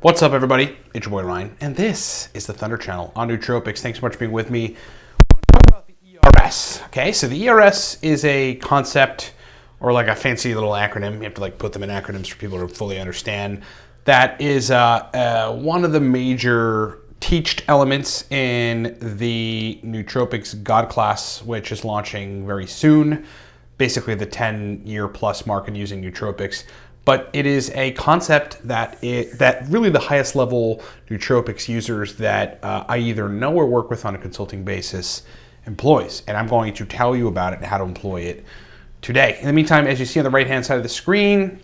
What's up, everybody? It's your boy Ryan, and this is the Thunder Channel on Nootropics. Thanks so much for being with me. I want to talk about the ERS. Okay, so the ERS is a concept, or like a fancy little acronym. You have to like put them in acronyms for people to fully understand. That is one of the major teached elements in the Nootropics God class, which is launching very soon. Basically, the 10-year plus mark in using nootropics. But it is a concept that really the highest level nootropics users that I either know or work with on a consulting basis employs. And I'm going to tell you about it and how to employ it today. In the meantime, as you see on the right-hand side of the screen,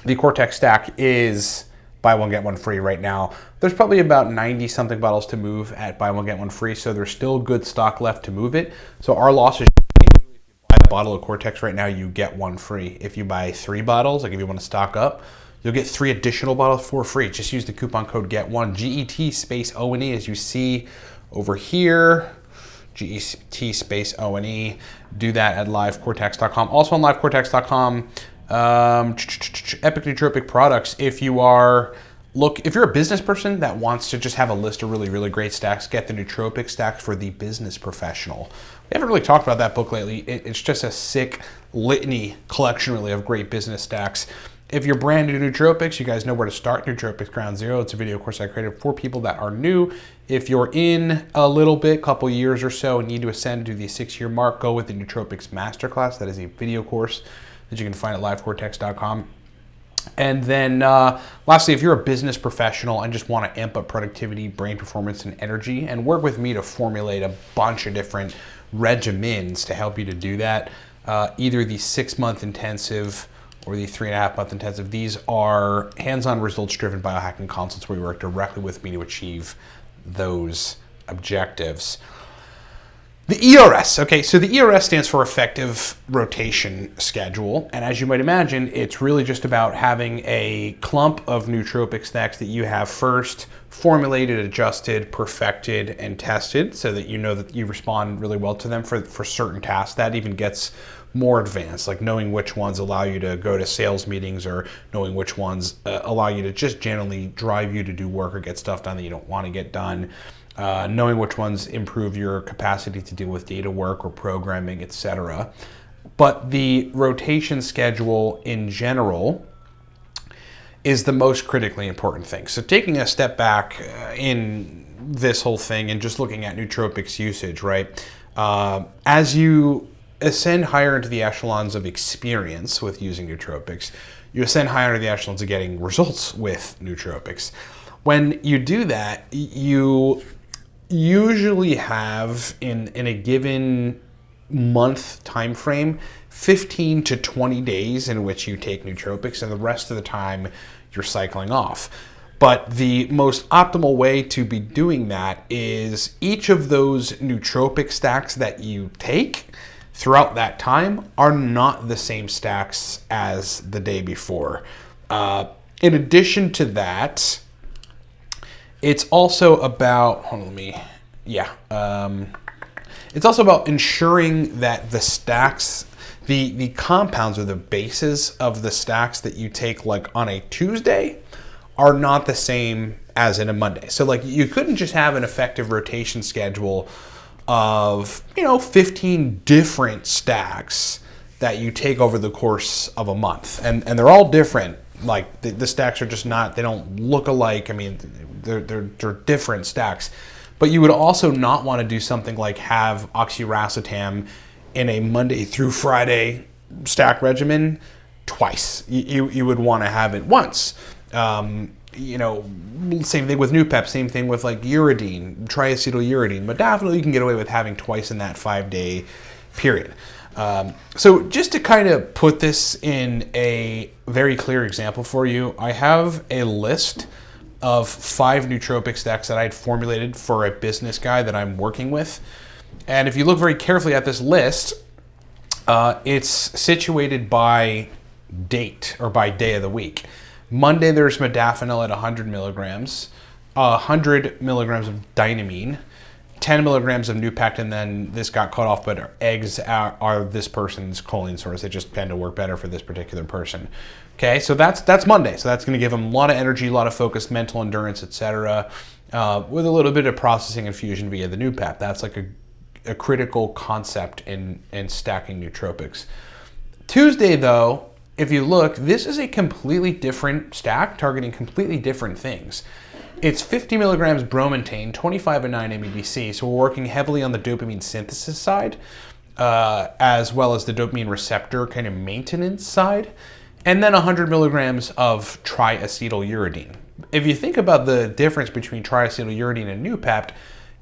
the Cortex stack is buy one, get one free right now. There's probably about 90 something bottles to move at buy one, get one free. So there's still good stock left to move it. So our loss is a bottle of Cortex right now, you get one free. If you buy 3 bottles, like if you want to stock up, you'll get 3 additional bottles for free. Just use the coupon code GET1, GET space O&E, as you see over here, GET space O&E. Do that at livecortex.com. Also on livecortex.com, Epic Nootropic products. If you're a business person that wants to just have a list of really great stacks, get the Nootropic stacks for the business professional. We haven't really talked about that book lately. It's just a sick litany collection really of great business stacks. If you're brand new to Nootropics, you guys know where to start. Nootropics Ground Zero. It's a video course I created for people that are new. If you're in a little bit, couple years or so, and need to ascend to the 6-year mark, go with the Nootropics Masterclass. That is a video course that you can find at livecortex.com. And then lastly, if you're a business professional and just want to amp up productivity, brain performance, and energy, and work with me to formulate a bunch of different regimens to help you to do that, either the 6-month intensive or the 3.5-month intensive. These are hands-on results-driven biohacking consults where you work directly with me to achieve those objectives. The ERS, okay, so the ERS stands for Effective Rotation Schedule, and as you might imagine, it's really just about having a clump of nootropic stacks that you have first formulated, adjusted, perfected, and tested so that you know that you respond really well to them for certain tasks. That even gets more advanced, like knowing which ones allow you to go to sales meetings or knowing which ones allow you to just generally drive you to do work or get stuff done that you don't want to get done. Knowing which ones improve your capacity to deal with data work or programming, etc. But the rotation schedule in general is the most critically important thing. So taking a step back in this whole thing and just looking at nootropics usage, right? As you ascend higher into the echelons of experience with using nootropics, you ascend higher into the echelons of getting results with nootropics. When you do that, you usually have in a given month time frame 15 to 20 days in which you take nootropics, and the rest of the time you're cycling off. But the most optimal way to be doing that is each of those nootropic stacks that you take throughout that time are not the same stacks as the day before. In addition to that, it's also about, it's also about ensuring that the stacks, the compounds or the bases of the stacks that you take like on a Tuesday are not the same as in a Monday. So like you couldn't just have an effective rotation schedule of, 15 different stacks that you take over the course of a month. And they're all different. Like the stacks are just not, they don't look alike. I mean, they're different stacks. But you would also not want to do something like have oxiracetam in a Monday through Friday stack regimen twice. You would want to have it once. Same thing with Noopep, same thing with like uridine, triacetyluridine, but definitely you can get away with having twice in that 5-day period. So just to kind of put this in a very clear example for you, I have a list of 5 nootropic stacks that I had formulated for a business guy that I'm working with. And if you look very carefully at this list, it's situated by date or by day of the week. Monday, there's modafinil at 100 milligrams, 100 milligrams of dynamine, 10 milligrams of Noopact, and then this got cut off, but eggs are this person's choline source. They just tend to work better for this particular person. Okay, so that's Monday. So that's going to give them a lot of energy, a lot of focus, mental endurance, etc., with a little bit of processing and fusion via the Noopact. That's like a critical concept in stacking nootropics. Tuesday, though, if you look, this is a completely different stack targeting completely different things. It's 50 milligrams bromontane, 25 and 9 MEDC, so we're working heavily on the dopamine synthesis side, as well as the dopamine receptor kind of maintenance side, and then 100 milligrams of triacetyluridine. If you think about the difference between triacetyluridine and Noopact,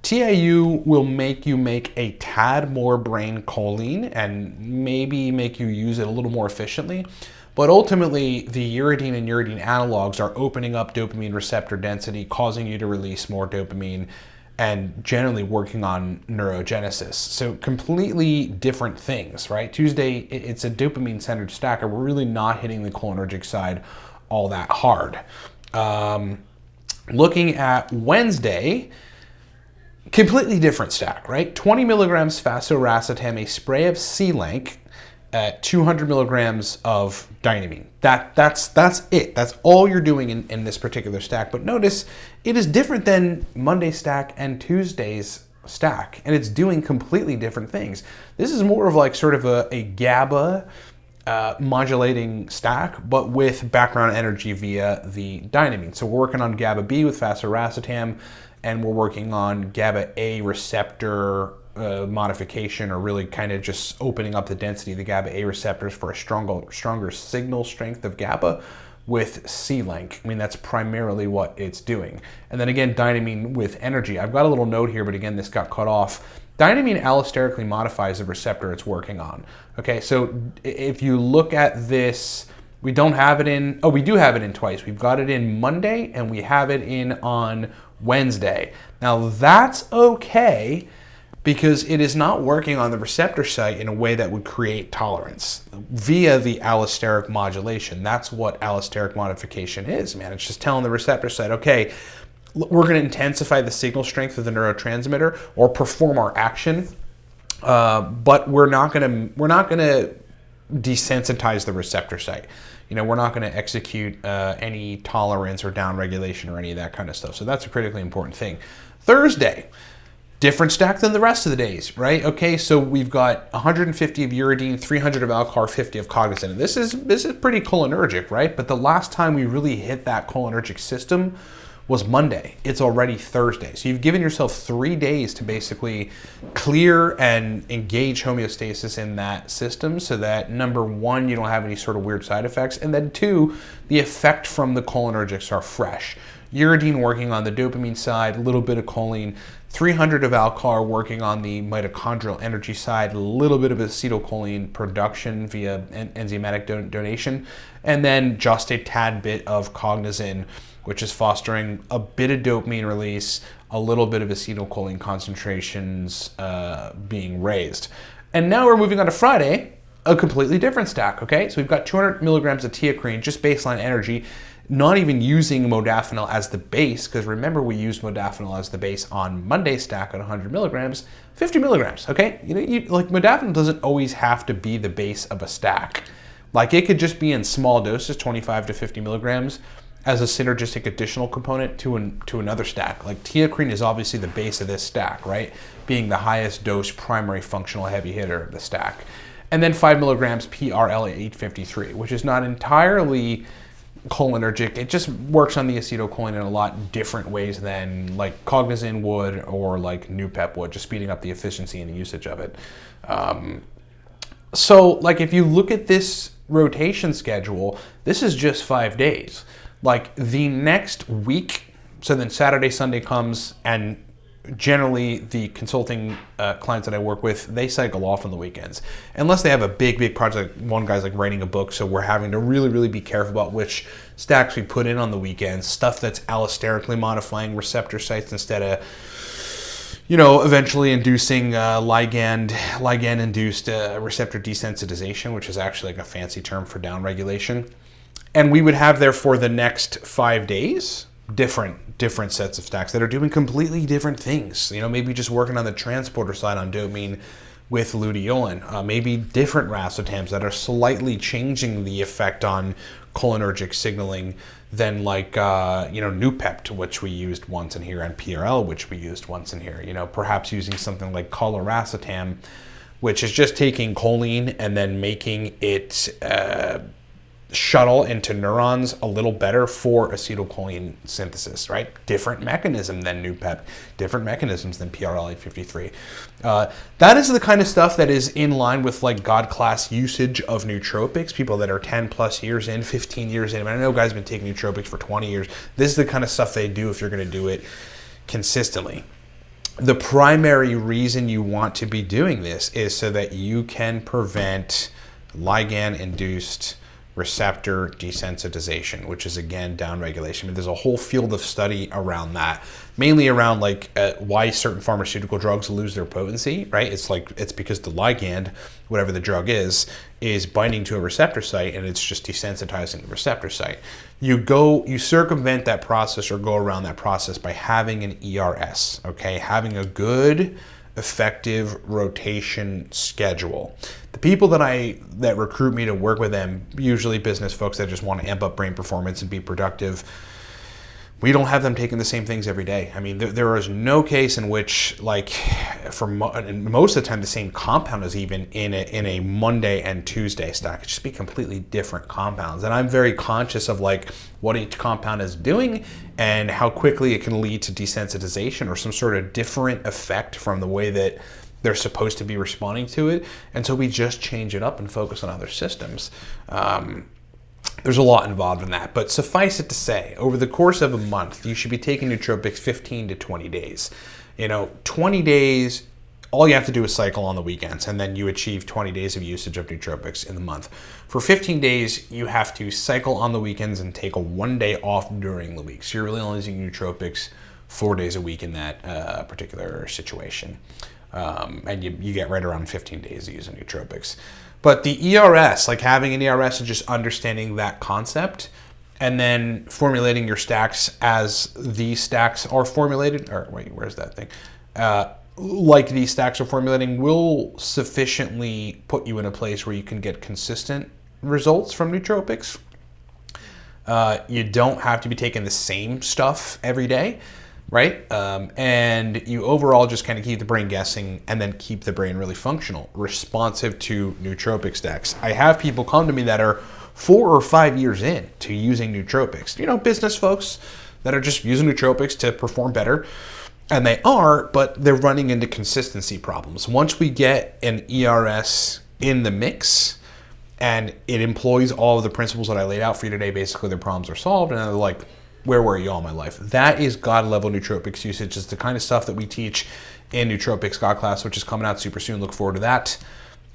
TIU will make you make a tad more brain choline and maybe make you use it a little more efficiently. But ultimately, the uridine and uridine analogs are opening up dopamine receptor density, causing you to release more dopamine, and generally working on neurogenesis. So completely different things, right? Tuesday, it's a dopamine-centered stack, and we're really not hitting the cholinergic side all that hard. Looking at Wednesday, completely different stack, right? 20 milligrams fasoracetam, a spray of C-Lank, at 200 milligrams of dynamine. That's it. That's all you're doing in this particular stack. But notice it is different than Monday's stack and Tuesday's stack, and it's doing completely different things. This is more of like sort of a GABA modulating stack, but with background energy via the dynamine. So we're working on GABA B with fasoracetam, and we're working on GABA A receptor modification, or really kind of just opening up the density of the GABA A receptors for a stronger signal strength of GABA with C-Lank. I mean, that's primarily what it's doing. And then again, dynamine with energy. I've got a little note here, but again, this got cut off. Dynamine allosterically modifies the receptor it's working on. Okay, so if you look at this, we don't have it in, we do have it in twice. We've got it in Monday and we have it in on Wednesday. Now that's okay, because it is not working on the receptor site in a way that would create tolerance via the allosteric modulation. That's what allosteric modification is, man. It's just telling the receptor site, okay, we're going to intensify the signal strength of the neurotransmitter or perform our action, but we're not going to desensitize the receptor site. You know, we're not going to execute any tolerance or downregulation or any of that kind of stuff. So that's a critically important thing. Thursday. Different stack than the rest of the days, right? Okay, so we've got 150 of uridine, 300 of alcar, 50 of cognizant. And this is pretty cholinergic, right? But the last time we really hit that cholinergic system was Monday. It's already Thursday. So you've given yourself 3 days to basically clear and engage homeostasis in that system, so that number one, you don't have any sort of weird side effects, and then two, the effect from the cholinergics are fresh. Uridine working on the dopamine side, a little bit of choline, 300 of alcar working on the mitochondrial energy side, a little bit of acetylcholine production via enzymatic donation, and then just a tad bit of cognizin, which is fostering a bit of dopamine release, a little bit of acetylcholine concentrations being raised. And now we're moving on to Friday, a completely different stack, okay? So we've got 200 milligrams of teocrine, just baseline energy, not even using modafinil as the base, because remember we used modafinil as the base on Monday's stack at 100 milligrams, 50 milligrams, okay? Like modafinil doesn't always have to be the base of a stack. Like it could just be in small doses, 25 to 50 milligrams, as a synergistic additional component to another stack. Like teocrine is obviously the base of this stack, right? Being the highest dose primary functional heavy hitter of the stack. And then 5 milligrams PRL853, which is not entirely cholinergic. It just works on the acetylcholine in a lot different ways than like cognizin would or like Noopep would, just speeding up the efficiency and the usage of it. So like if you look at this rotation schedule, this is just 5 days. Like the next week, so then Saturday, Sunday comes, and generally the consulting clients that I work with, they cycle off on the weekends. Unless they have a big project, like one guy's like writing a book, so we're having to really be careful about which stacks we put in on the weekends, stuff that's allosterically modifying receptor sites instead of, you know, eventually inducing ligand-induced receptor desensitization, which is actually like a fancy term for downregulation. And we would have, therefore, the next 5 days different different sets of stacks that are doing completely different things. You know, maybe just working on the transporter side on dopamine with luteolin, maybe different racetams that are slightly changing the effect on cholinergic signaling than like, you know, Noopept, which we used once in here, and PRL, which we used once in here. You know, perhaps using something like coloracetam, which is just taking choline and then making it shuttle into neurons a little better for acetylcholine synthesis, right? Different mechanism than Noopept, different mechanisms than PRL-853. That is the kind of stuff that is in line with like God class usage of nootropics, people that are 10 plus years in, 15 years in. I mean, I know guys have been taking nootropics for 20 years. This is the kind of stuff they do if you're going to do it consistently. The primary reason you want to be doing this is so that you can prevent ligand-induced receptor desensitization, which is again downregulation. I mean, there's a whole field of study around that, mainly around like why certain pharmaceutical drugs lose their potency, right? It's like, it's because the ligand, whatever the drug is binding to a receptor site, and it's just desensitizing the receptor site. You circumvent that process or go around that process by having an ERS, okay? Having a good, effective rotation schedule. The people that recruit me to work with them, usually business folks that just want to amp up brain performance and be productive, we don't have them taking the same things every day. I mean, there is no case in which, like, and most of the time, the same compound is even in a Monday and Tuesday stack. It just be completely different compounds. And I'm very conscious of like what each compound is doing and how quickly it can lead to desensitization or some sort of different effect from the way that they're supposed to be responding to it. And so we just change it up and focus on other systems. There's a lot involved in that, but suffice it to say, over the course of a month, you should be taking nootropics 15 to 20 days. You know, 20 days, all you have to do is cycle on the weekends, and then you achieve 20 days of usage of nootropics in the month. For 15 days, you have to cycle on the weekends and take a 1 day off during the week. So you're really only using nootropics 4 days a week in that particular situation. And you get right around 15 days of using nootropics. But the ERS, like having an ERS and just understanding that concept and then formulating your stacks as these stacks are formulated, or wait, where's that thing? Like these stacks are formulating will sufficiently put you in a place where you can get consistent results from nootropics. You don't have to be taking the same stuff every day, right? And you overall just kind of keep the brain guessing and then keep the brain really functional, responsive to nootropic stacks. I have people come to me that are 4 or 5 years in to using nootropics. You know, business folks that are just using nootropics to perform better. And they are, but they're running into consistency problems. Once we get an ERS in the mix and it employs all of the principles that I laid out for you today, basically their problems are solved, and they're like, where were you all my life? That is God level nootropics usage. It's the kind of stuff that we teach in Nootropics God class, which is coming out super soon. Look forward to that.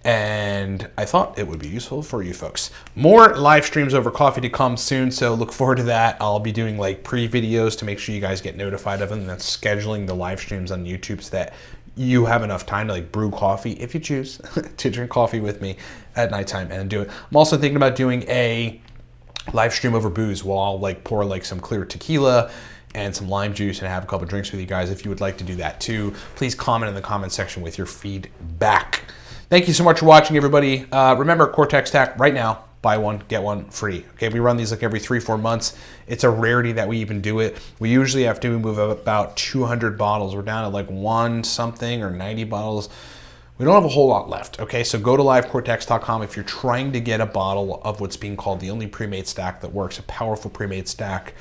And I thought it would be useful for you folks. More live streams over coffee to come soon, so look forward to that. I'll be doing like pre-videos to make sure you guys get notified of them. And that's scheduling the live streams on YouTube so that you have enough time to like brew coffee, if you choose, to drink coffee with me at nighttime and do it. I'm also thinking about doing a live stream over booze where I'll like pour like some clear tequila and some lime juice and have a couple drinks with you guys. If you would like to do that too, please comment in the comment section with your feedback. Thank you so much for watching, everybody. Remember, Cortex Stack right now, buy one, get one free. Okay, we run these like every 3-4 months. It's a rarity that we even do it. We usually have to move about 200 bottles. We're down to like 1 something or 90 bottles. We don't have a whole lot left, okay? So go to livecortex.com if you're trying to get a bottle of what's being called the only pre-made stack that works, a powerful pre-made stack.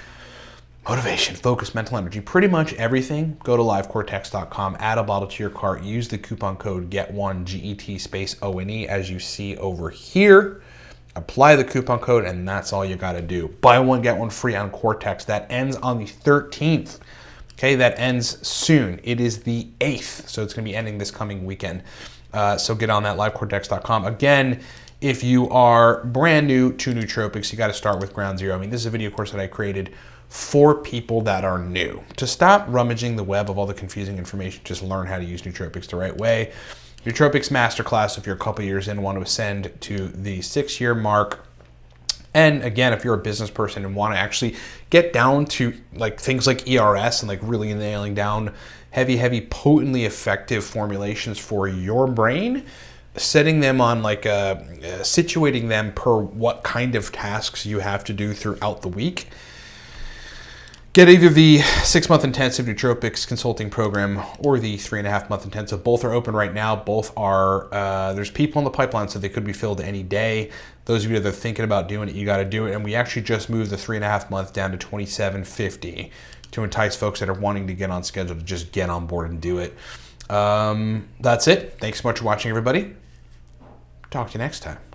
Motivation, focus, mental energy, pretty much everything. Go to livecortex.com, add a bottle to your cart, use the coupon code GET1, GET space ONE, as you see over here. Apply the coupon code, and that's all you gotta do. Buy one, get one free on Cortex. That ends on the 13th. Okay, that ends soon. It is the 8th, so it's gonna be ending this coming weekend. So get on that, livecortex.com. Again, if you are brand new to nootropics, you gotta start with ground zero. I mean, this is a video course that I created for people that are new. To stop rummaging the web of all the confusing information, just learn how to use nootropics the right way. Nootropics Masterclass, if you're a couple years in, want to ascend to the 6-year mark, And again, if you're a business person and want to actually get down to like things like ERS and like really nailing down heavy, potently effective formulations for your brain, setting them on like situating them per what kind of tasks you have to do throughout the week, get either the 6-month intensive nootropics consulting program or the 3.5-month intensive. Both are open right now. Both are, there's people in the pipeline, so they could be filled any day. Those of you that are thinking about doing it, you got to do it. And we actually just moved the 3.5-month down to $27.50 to entice folks that are wanting to get on schedule to just get on board and do it. That's it. Thanks so much for watching, everybody. Talk to you next time.